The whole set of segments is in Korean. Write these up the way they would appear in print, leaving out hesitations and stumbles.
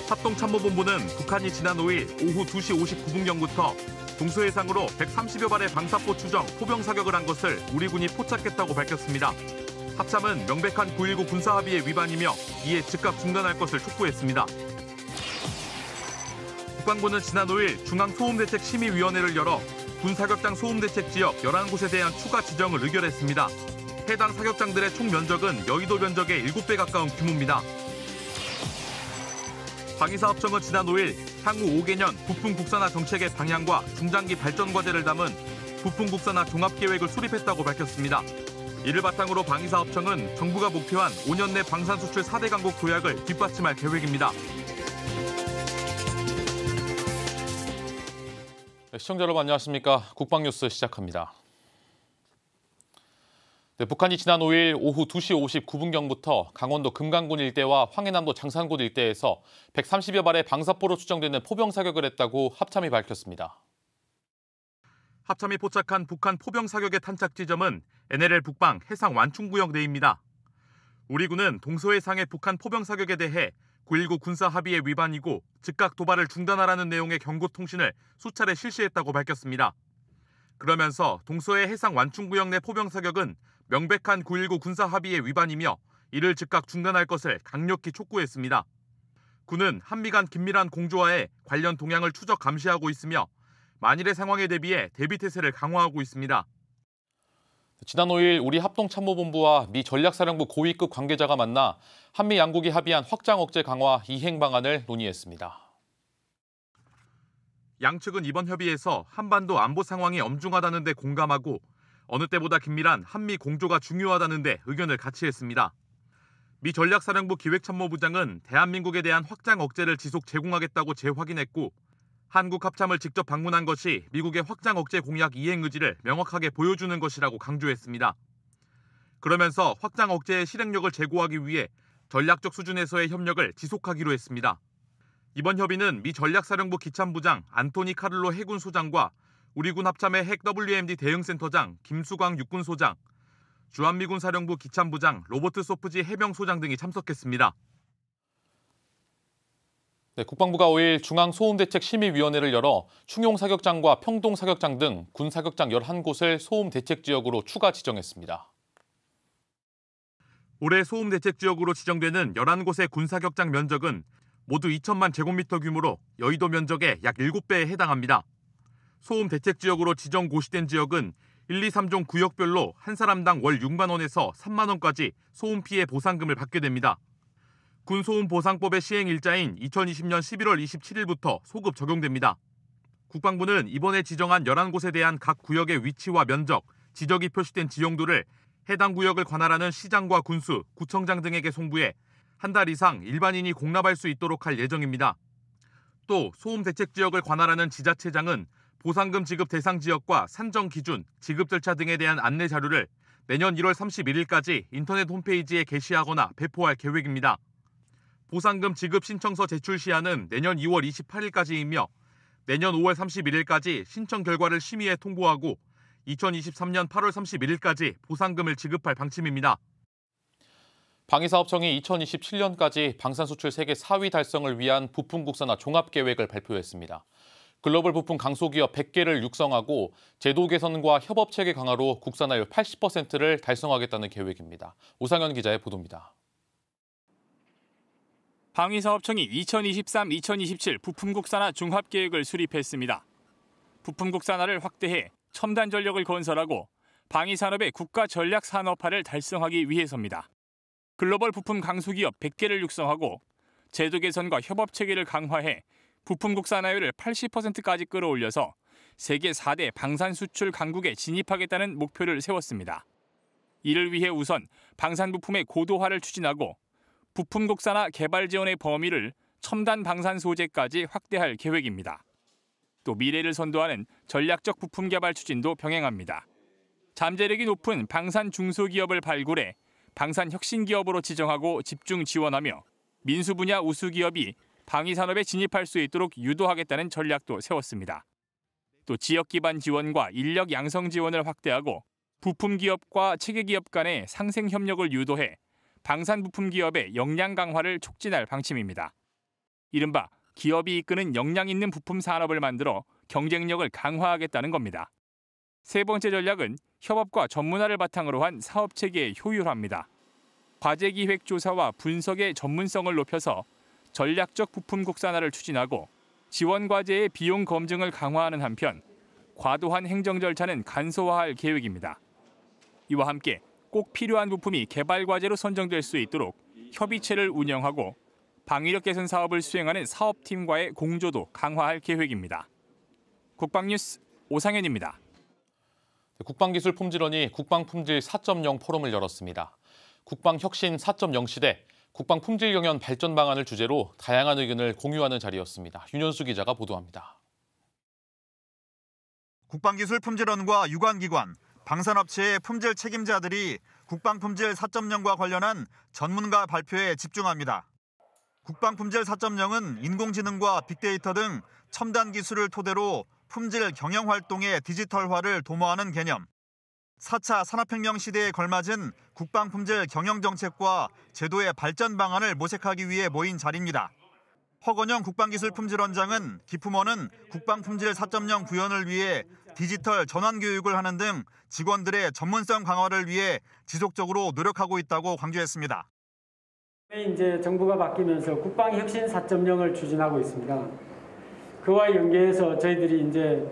합동참모본부는 북한이 지난 5일 오후 2시 59분경부터 동서해상으로 130여 발의 방사포 추정 포병 사격을 한 것을 우리 군이 포착했다고 밝혔습니다. 합참은 명백한 9.19 군사합의의 위반이며 이에 즉각 중단할 것을 촉구했습니다. 국방부는 지난 5일 중앙소음대책심의위원회를 열어 군 사격장 소음대책 지역 11곳에 대한 추가 지정을 의결했습니다. 해당 사격장들의 총 면적은 여의도 면적의 7배 가까운 규모입니다. 방위사업청은 지난 5일 향후 5개년 부품 국산화 정책의 방향과 중장기 발전 과제를 담은 부품 국산화 종합계획을 수립했다고 밝혔습니다. 이를 바탕으로 방위사업청은 정부가 목표한 5년 내 방산 수출 4대 강국 도약을 뒷받침할 계획입니다. 시청자 여러분 안녕하십니까? 국방뉴스 시작합니다. 북한이 지난 5일 오후 2시 59분경부터 강원도 금강군 일대와 황해남도 장산군 일대에서 130여 발의 방사포로 추정되는 포병 사격을 했다고 합참이 밝혔습니다. 합참이 포착한 북한 포병 사격의 탄착 지점은 NLL 북방 해상 완충구역 내입니다. 우리 군은 동서해상의 북한 포병 사격에 대해 9.19 군사합의의 위반이고 즉각 도발을 중단하라는 내용의 경고 통신을 수차례 실시했다고 밝혔습니다. 그러면서 동서해 해상 완충구역 내 포병 사격은 명백한 9.19 군사합의의 위반이며 이를 즉각 중단할 것을 강력히 촉구했습니다. 군은 한미 간 긴밀한 공조하에 관련 동향을 추적 감시하고 있으며 만일의 상황에 대비해 대비태세를 강화하고 있습니다. 지난 5일 우리 합동참모본부와 미 전략사령부 고위급 관계자가 만나 한미 양국이 합의한 확장 억제 강화 이행 방안을 논의했습니다. 양측은 이번 협의에서 한반도 안보 상황이 엄중하다는 데 공감하고 어느 때보다 긴밀한 한미 공조가 중요하다는 데 의견을 같이 했습니다. 미 전략사령부 기획참모부장은 대한민국에 대한 확장 억제를 지속 제공하겠다고 재확인했고 한국 합참을 직접 방문한 것이 미국의 확장 억제 공약 이행 의지를 명확하게 보여주는 것이라고 강조했습니다. 그러면서 확장 억제의 실행력을 제고하기 위해 전략적 수준에서의 협력을 지속하기로 했습니다. 이번 협의는 미 전략사령부 기참부장 안토니 카를로 해군 소장과 우리 군 합참의 핵 WMD 대응센터장 김수광 육군소장, 주한미군 사령부 기참부장 로버트 소프지 해병소장 등이 참석했습니다. 국방부가 5일 중앙소음대책심의위원회를 열어 충용사격장과 평동사격장 등 군사격장 11곳을 소음대책지역으로 추가 지정했습니다. 올해 소음대책지역으로 지정되는 11곳의 군사격장 면적은 모두 2천만 제곱미터 규모로 여의도 면적의 약 7배에 해당합니다. 소음대책지역으로 지정 고시된 지역은 1, 2, 3종 구역별로 한 사람당 월 6만 원에서 3만 원까지 소음 피해 보상금을 받게 됩니다. 군소음보상법의 시행 일자인 2020년 11월 27일부터 소급 적용됩니다. 국방부는 이번에 지정한 11곳에 대한 각 구역의 위치와 면적, 지적이 표시된 지형도를 해당 구역을 관할하는 시장과 군수, 구청장 등에게 송부해 한 달 이상 일반인이 공납할 수 있도록 할 예정입니다. 또 소음대책지역을 관할하는 지자체장은 보상금 지급 대상 지역과 산정 기준, 지급 절차 등에 대한 안내 자료를 내년 1월 31일까지 인터넷 홈페이지에 게시하거나 배포할 계획입니다. 보상금 지급 신청서 제출 시한은 내년 2월 28일까지이며 내년 5월 31일까지 신청 결과를 심의해 통보하고 2023년 8월 31일까지 보상금을 지급할 방침입니다. 방위사업청이 2027년까지 방산수출 세계 4위 달성을 위한 부품 국산화 종합계획을 발표했습니다. 글로벌 부품 강소기업 100개를 육성하고 제도 개선과 협업체계 강화로 국산화율 80%를 달성하겠다는 계획입니다. 오상현 기자의 보도입니다. 방위사업청이 2023-2027 부품 국산화 종합계획을 수립했습니다. 부품 국산화를 확대해 첨단 전력을 건설하고 방위산업의 국가 전략 산업화를 달성하기 위해서입니다. 글로벌 부품 강소기업 100개를 육성하고 제도 개선과 협업 체계를 강화해 부품 국산화율을 80%까지 끌어올려서 세계 4대 방산 수출 강국에 진입하겠다는 목표를 세웠습니다. 이를 위해 우선 방산 부품의 고도화를 추진하고 부품 국산화 개발 지원의 범위를 첨단 방산 소재까지 확대할 계획입니다. 또 미래를 선도하는 전략적 부품 개발 추진도 병행합니다. 잠재력이 높은 방산 중소기업을 발굴해 방산 혁신기업으로 지정하고 집중 지원하며 민수 분야 우수기업이 방위산업에 진입할 수 있도록 유도하겠다는 전략도 세웠습니다. 또 지역 기반 지원과 인력 양성 지원을 확대하고 부품 기업과 체계 기업 간의 상생 협력을 유도해 방산 부품 기업의 역량 강화를 촉진할 방침입니다. 이른바 기업이 이끄는 역량 있는 부품 산업을 만들어 경쟁력을 강화하겠다는 겁니다. 세 번째 전략은 협업과 전문화를 바탕으로 한 사업체계의 효율화입니다. 과제기획조사와 분석의 전문성을 높여서 전략적 부품 국산화를 추진하고 지원 과제의 비용 검증을 강화하는 한편 과도한 행정 절차는 간소화할 계획입니다. 이와 함께 꼭 필요한 부품이 개발 과제로 선정될 수 있도록 협의체를 운영하고 방위력 개선 사업을 수행하는 사업팀과의 공조도 강화할 계획입니다. 국방뉴스 오상현입니다. 국방기술 품질원이 국방품질 4.0 포럼을 열었습니다. 국방혁신 4.0 시대 국방품질 경연 발전 방안을 주제로 다양한 의견을 공유하는 자리였습니다. 윤현수 기자가 보도합니다. 국방기술 품질원과 유관기관, 방산업체의 품질 책임자들이 국방품질 4.0과 관련한 전문가 발표에 집중합니다. 국방품질 4.0은 인공지능과 빅데이터 등 첨단 기술을 토대로 품질 경영 활동의 디지털화를 도모하는 개념. 4차 산업혁명 시대에 걸맞은 국방품질 경영 정책과 제도의 발전 방안을 모색하기 위해 모인 자리입니다. 허건영 국방기술품질원장은 기품원은 국방품질 4.0 구현을 위해 디지털 전환 교육을 하는 등 직원들의 전문성 강화를 위해 지속적으로 노력하고 있다고 강조했습니다. 이제 정부가 바뀌면서 국방혁신 4.0을 추진하고 있습니다. 그와 연계해서 저희들이 이제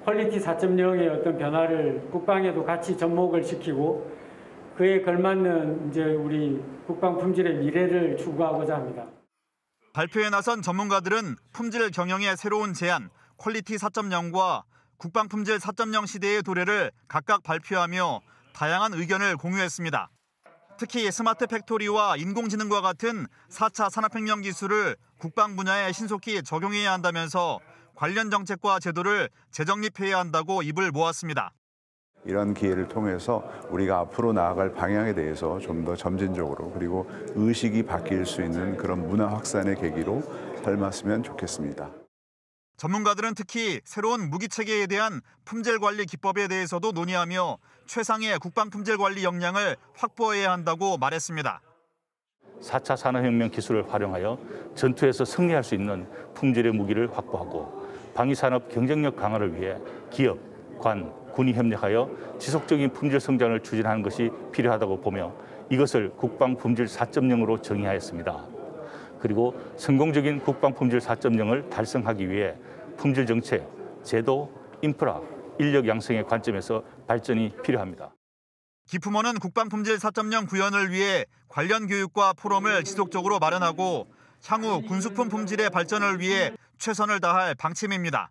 퀄리티 4.0의 어떤 변화를 국방에도 같이 접목을 시키고 그에 걸맞는 이제 우리 국방 품질의 미래를 추구하고자 합니다. 발표에 나선 전문가들은 품질 경영의 새로운 제안, 퀄리티 4.0과 국방 품질 4.0 시대의 도래를 각각 발표하며 다양한 의견을 공유했습니다. 특히 스마트 팩토리와 인공지능과 같은 4차 산업혁명 기술을 국방 분야에 신속히 적용해야 한다면서 관련 정책과 제도를 재정립해야 한다고 입을 모았습니다. 이런 기회를 통해서 우리가 앞으로 나아갈 방향에 대해서 좀 더 점진적으로 그리고 의식이 바뀔 수 있는 그런 문화 확산의 계기로 삼았으면 좋겠습니다. 전문가들은 특히 새로운 무기 체계에 대한 품질 관리 기법에 대해서도 논의하며 최상의 국방 품질 관리 역량을 확보해야 한다고 말했습니다. 4차 산업혁명 기술을 활용하여 전투에서 승리할 수 있는 품질의 무기를 확보하고 방위산업 경쟁력 강화를 위해 기업, 관, 군이 협력하여 지속적인 품질 성장을 추진하는 것이 필요하다고 보며 이것을 국방 품질 4.0으로 정의하였습니다. 그리고 성공적인 국방 품질 4.0을 달성하기 위해 품질 정책, 제도, 인프라, 인력 양성의 관점에서 발전이 필요합니다. 기품원은 국방 품질 4.0 구현을 위해 관련 교육과 포럼을 지속적으로 마련하고 향후 군수품 품질의 발전을 위해 최선을 다할 방침입니다.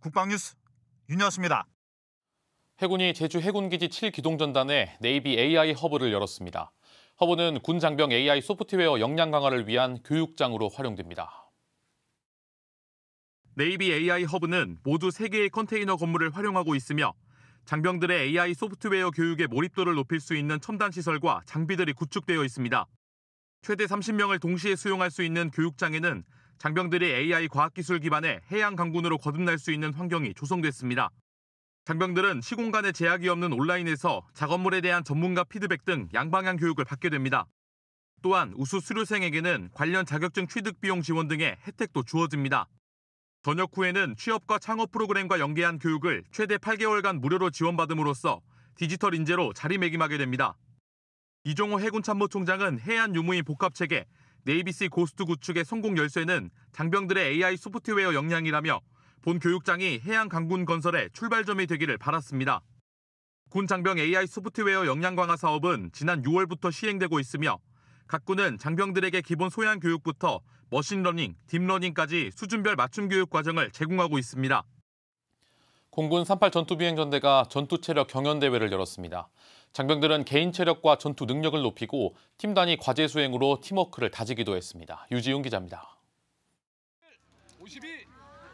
국방뉴스 윤여수입니다. 해군이 제주 해군기지 7기동전단에 네이비 AI 허브를 열었습니다. 허브는 군 장병 AI 소프트웨어 역량 강화를 위한 교육장으로 활용됩니다. 네이비 AI 허브는 모두 3개의 컨테이너 건물을 활용하고 있으며 장병들의 AI 소프트웨어 교육의 몰입도를 높일 수 있는 첨단 시설과 장비들이 구축되어 있습니다. 최대 30명을 동시에 수용할 수 있는 교육장에는 장병들이 AI 과학기술 기반의 해양 강군으로 거듭날 수 있는 환경이 조성됐습니다. 장병들은 시공간에 제약이 없는 온라인에서 작업물에 대한 전문가 피드백 등 양방향 교육을 받게 됩니다. 또한 우수 수료생에게는 관련 자격증 취득 비용 지원 등의 혜택도 주어집니다. 전역 후에는 취업과 창업 프로그램과 연계한 교육을 최대 8개월간 무료로 지원받음으로써 디지털 인재로 자리매김하게 됩니다. 이종호 해군참모총장은 해안 유무인 복합체계 네이비시 고스트 구축의 성공 열쇠는 장병들의 AI 소프트웨어 역량이라며 본 교육장이 해양 강군 건설의 출발점이 되기를 바랐습니다. 군 장병 AI 소프트웨어 역량 강화 사업은 지난 6월부터 시행되고 있으며 각 군은 장병들에게 기본 소양 교육부터 머신러닝, 딥러닝까지 수준별 맞춤 교육 과정을 제공하고 있습니다. 공군 38 전투비행전대가 전투체력 경연대회를 열었습니다. 장병들은 개인 체력과 전투 능력을 높이고 팀 단위 과제 수행으로 팀워크를 다지기도 했습니다. 유지훈 기자입니다.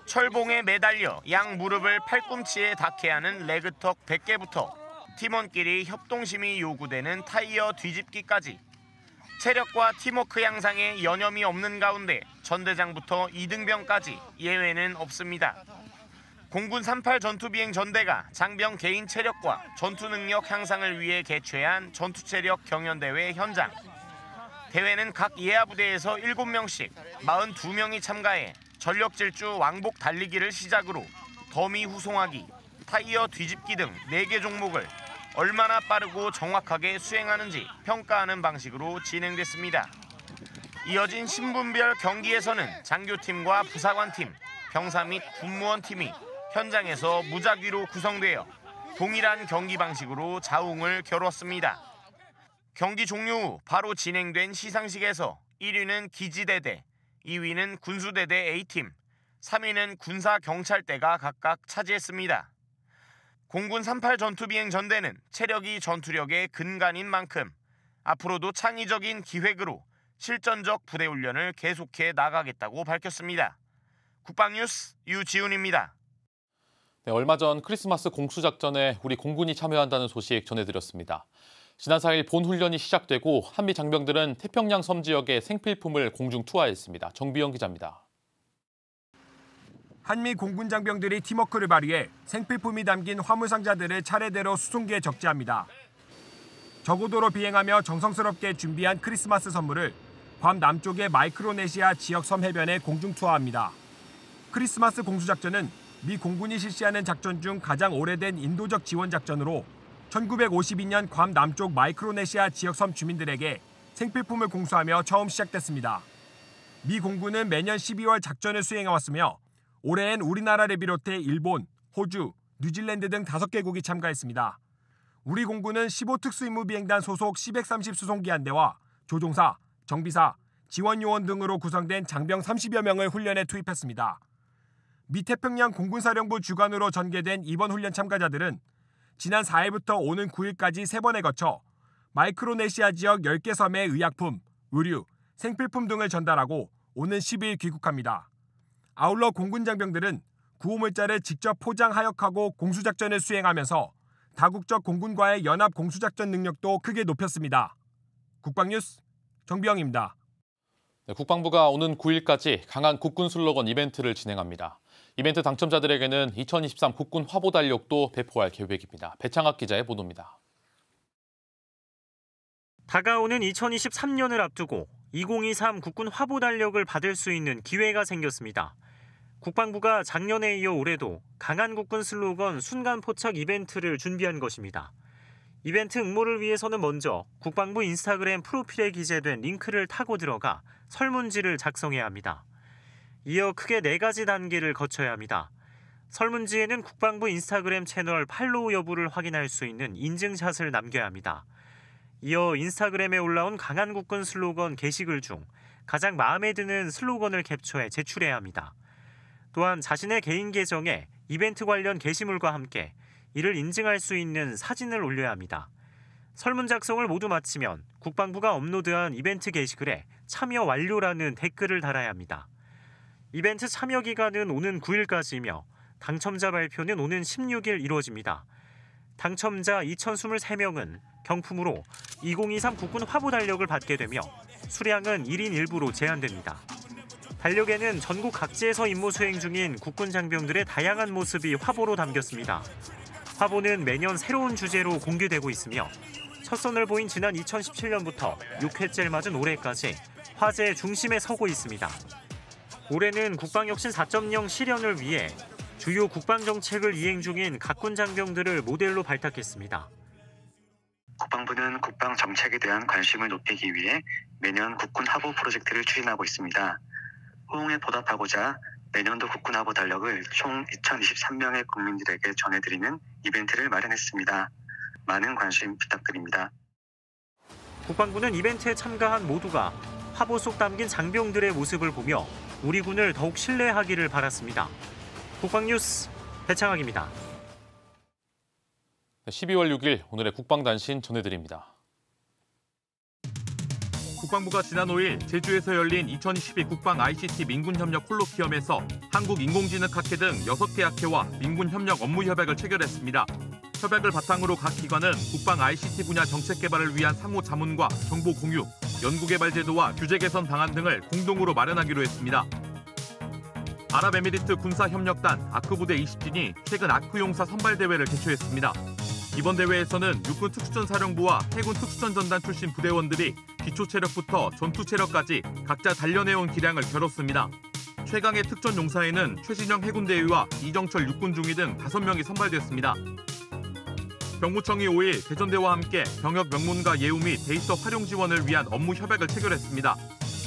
철봉에 매달려 양 무릎을 팔꿈치에 닿게 하는 레그턱 100개부터 팀원끼리 협동심이 요구되는 타이어 뒤집기까지 체력과 팀워크 향상에 여념이 없는 가운데 전대장부터 이등병까지 예외는 없습니다. 공군 38 전투비행 전대가 장병 개인 체력과 전투 능력 향상을 위해 개최한 전투체력 경연대회 현장. 대회는 각 예하 부대에서 7명씩 42명이 참가해 전력 질주 왕복 달리기를 시작으로 더미 후송하기, 타이어 뒤집기 등 4개 종목을 얼마나 빠르고 정확하게 수행하는지 평가하는 방식으로 진행됐습니다. 이어진 신분별 경기에서는 장교팀과 부사관팀, 병사 및 군무원팀이 현장에서 무작위로 구성되어 동일한 경기 방식으로 자웅을 겨뤘습니다. 경기 종료 후 바로 진행된 시상식에서 1위는 기지대대, 2위는 군수대대 A팀, 3위는 군사경찰대가 각각 차지했습니다. 공군 38 전투비행 전대는 체력이 전투력의 근간인 만큼 앞으로도 창의적인 기획으로 실전적 부대 훈련을 계속해 나가겠다고 밝혔습니다. 국방뉴스 유지훈입니다. 네, 얼마 전 크리스마스 공수작전에 우리 공군이 참여한다는 소식 전해드렸습니다. 지난 4일 본훈련이 시작되고 한미 장병들은 태평양 섬 지역의 생필품을 공중 투하했습니다. 정비영 기자입니다. 한미 공군 장병들이 팀워크를 발휘해 생필품이 담긴 화물상자들을 차례대로 수송기에 적재합니다. 저고도로 비행하며 정성스럽게 준비한 크리스마스 선물을 괌 남쪽의 마이크로네시아 지역 섬 해변에 공중 투하합니다. 크리스마스 공수작전은 미 공군이 실시하는 작전 중 가장 오래된 인도적 지원 작전으로 1952년 괌 남쪽 마이크로네시아 지역 섬 주민들에게 생필품을 공수하며 처음 시작됐습니다. 미 공군은 매년 12월 작전을 수행해왔으며 올해엔 우리나라를 비롯해 일본, 호주, 뉴질랜드 등 5개국이 참가했습니다. 우리 공군은 15특수임무비행단 소속 C-130 수송기 한 대와 조종사, 정비사, 지원요원 등으로 구성된 장병 30여 명을 훈련에 투입했습니다. 미 태평양 공군사령부 주관으로 전개된 이번 훈련 참가자들은 지난 4일부터 오는 9일까지 3번에 거쳐 마이크로네시아 지역 10개 섬의 의약품, 의류, 생필품 등을 전달하고 오는 10일 귀국합니다. 아울러 공군 장병들은 구호물자를 직접 포장 하역하고 공수작전을 수행하면서 다국적 공군과의 연합 공수작전 능력도 크게 높였습니다. 국방뉴스 정비영입니다. 네, 국방부가 오는 9일까지 강한 국군 슬로건 이벤트를 진행합니다. 이벤트 당첨자들에게는 2023 국군 화보 달력도 배포할 계획입니다. 배창학 기자의 보도입니다. 다가오는 2023년을 앞두고 2023 국군 화보 달력을 받을 수 있는 기회가 생겼습니다. 국방부가 작년에 이어 올해도 강한 국군 슬로건 순간 포착 이벤트를 준비한 것입니다. 이벤트 응모를 위해서는 먼저 국방부 인스타그램 프로필에 기재된 링크를 타고 들어가 설문지를 작성해야 합니다. 이어 크게 4가지 단계를 거쳐야 합니다. 설문지에는 국방부 인스타그램 채널 팔로우 여부를 확인할 수 있는 인증샷을 남겨야 합니다. 이어 인스타그램에 올라온 강한 국군 슬로건 게시글 중 가장 마음에 드는 슬로건을 캡처해 제출해야 합니다. 또한 자신의 개인 계정에 이벤트 관련 게시물과 함께 이를 인증할 수 있는 사진을 올려야 합니다. 설문 작성을 모두 마치면 국방부가 업로드한 이벤트 게시글에 참여 완료라는 댓글을 달아야 합니다. 이벤트 참여 기간은 오는 9일까지이며 당첨자 발표는 오는 16일 이루어집니다. 당첨자 2,023명은 경품으로 2023 국군 화보 달력을 받게 되며 수량은 1인 1부로 제한됩니다. 달력에는 전국 각지에서 임무 수행 중인 국군 장병들의 다양한 모습이 화보로 담겼습니다. 화보는 매년 새로운 주제로 공개되고 있으며 첫 선을 보인 지난 2017년부터 6회째를 맞은 올해까지 화제의 중심에 서고 있습니다. 올해는 국방혁신 4.0 실현을 위해 주요 국방정책을 이행 중인 각군 장병들을 모델로 발탁했습니다. 국방부는 국방 정책에 대한 관심을 높이기 위해 매년 국군 화보 프로젝트를 추진하고 있습니다. 호응에 보답하고자 내년도 국군 화보 달력을 총 2023명의 국민들에게 전해드리는 이벤트를 마련했습니다. 많은 관심 부탁드립니다. 국방부는 이벤트에 참가한 모두가 화보 속 담긴 장병들의 모습을 보며 우리 군을 더욱 신뢰하기를 바랐습니다. 국방뉴스 배창학입니다. 12월 6일 오늘의 국방단신 전해드립니다. 국방부가 지난 5일 제주에서 열린 2022 국방 ICT 민군협력 콜로키엄에서 한국인공지능학회 등 6개 학회와 민군협력 업무 협약을 체결했습니다. 협약을 바탕으로 각 기관은 국방 ICT 분야 정책 개발을 위한 상호 자문과 정보 공유, 연구개발 제도와 규제 개선 방안 등을 공동으로 마련하기로 했습니다. 아랍에미리트 군사협력단 아크부대 20진이 최근 아크용사 선발대회를 개최했습니다. 이번 대회에서는 육군 특수전사령부와 해군 특수전전단 출신 부대원들이 기초체력부터 전투체력까지 각자 단련해온 기량을 겨뤘습니다. 최강의 특전 용사에는 최진영 해군대위와 이정철 육군중위 등 5명이 선발됐습니다. 병무청이 5일 대전대와 함께 병역 명문가 예우 및 데이터 활용 지원을 위한 업무 협약을 체결했습니다.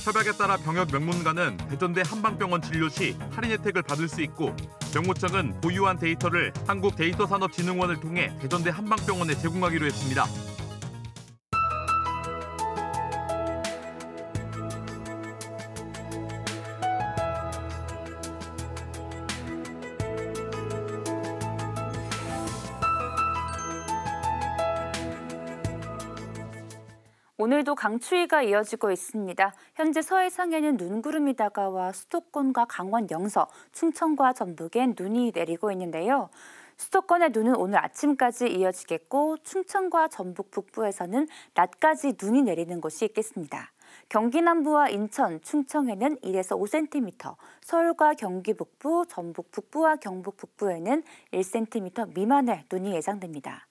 협약에 따라 병역 명문가는 대전대 한방병원 진료 시 할인 혜택을 받을 수 있고 병무청은 보유한 데이터를 한국데이터산업진흥원을 통해 대전대 한방병원에 제공하기로 했습니다. 오늘도 강추위가 이어지고 있습니다. 현재 서해상에는 눈구름이 다가와 수도권과 강원 영서, 충청과 전북엔 눈이 내리고 있는데요. 수도권의 눈은 오늘 아침까지 이어지겠고 충청과 전북 북부에서는 낮까지 눈이 내리는 곳이 있겠습니다. 경기 남부와 인천, 충청에는 1에서 5cm, 서울과 경기 북부, 전북 북부와 경북 북부에는 1cm 미만의 눈이 예상됩니다.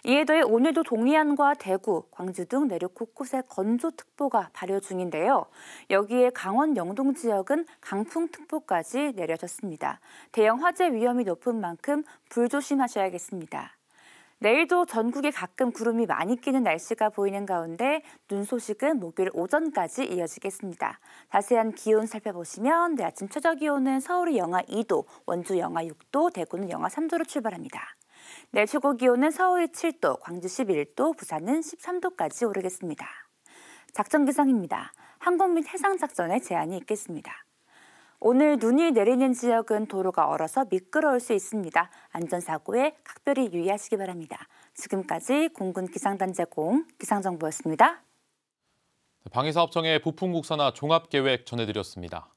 이에 더해 오늘도 동해안과 대구, 광주 등 내륙 곳곳에 건조특보가 발효 중인데요. 여기에 강원 영동 지역은 강풍특보까지 내려졌습니다. 대형 화재 위험이 높은 만큼 불조심하셔야겠습니다. 내일도 전국에 가끔 구름이 많이 끼는 날씨가 보이는 가운데 눈 소식은 목요일 오전까지 이어지겠습니다. 자세한 기온 살펴보시면 내일 아침 최저 기온은 서울이 영하 2도, 원주 영하 6도, 대구는 영하 3도로 출발합니다. 내일 최고 기온은 서울이 7도, 광주 11도, 부산은 13도까지 오르겠습니다. 작전 기상입니다. 항공 및 해상 작전에 제한이 있겠습니다. 오늘 눈이 내리는 지역은 도로가 얼어서 미끄러울 수 있습니다. 안전사고에 각별히 유의하시기 바랍니다. 지금까지 공군 기상단제공 기상정보였습니다. 방위사업청의 부품 국산화 종합계획 전해드렸습니다.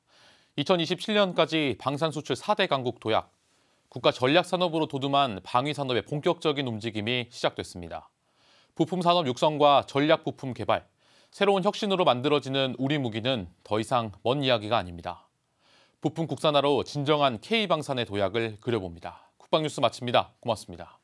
2027년까지 방산수출 4대 강국 도약, 국가 전략산업으로 도듬한 방위산업의 본격적인 움직임이 시작됐습니다. 부품산업 육성과 전략부품 개발, 새로운 혁신으로 만들어지는 우리 무기는 더 이상 먼 이야기가 아닙니다. 부품 국산화로 진정한 K방산의 도약을 그려봅니다. 국방뉴스 마칩니다. 고맙습니다.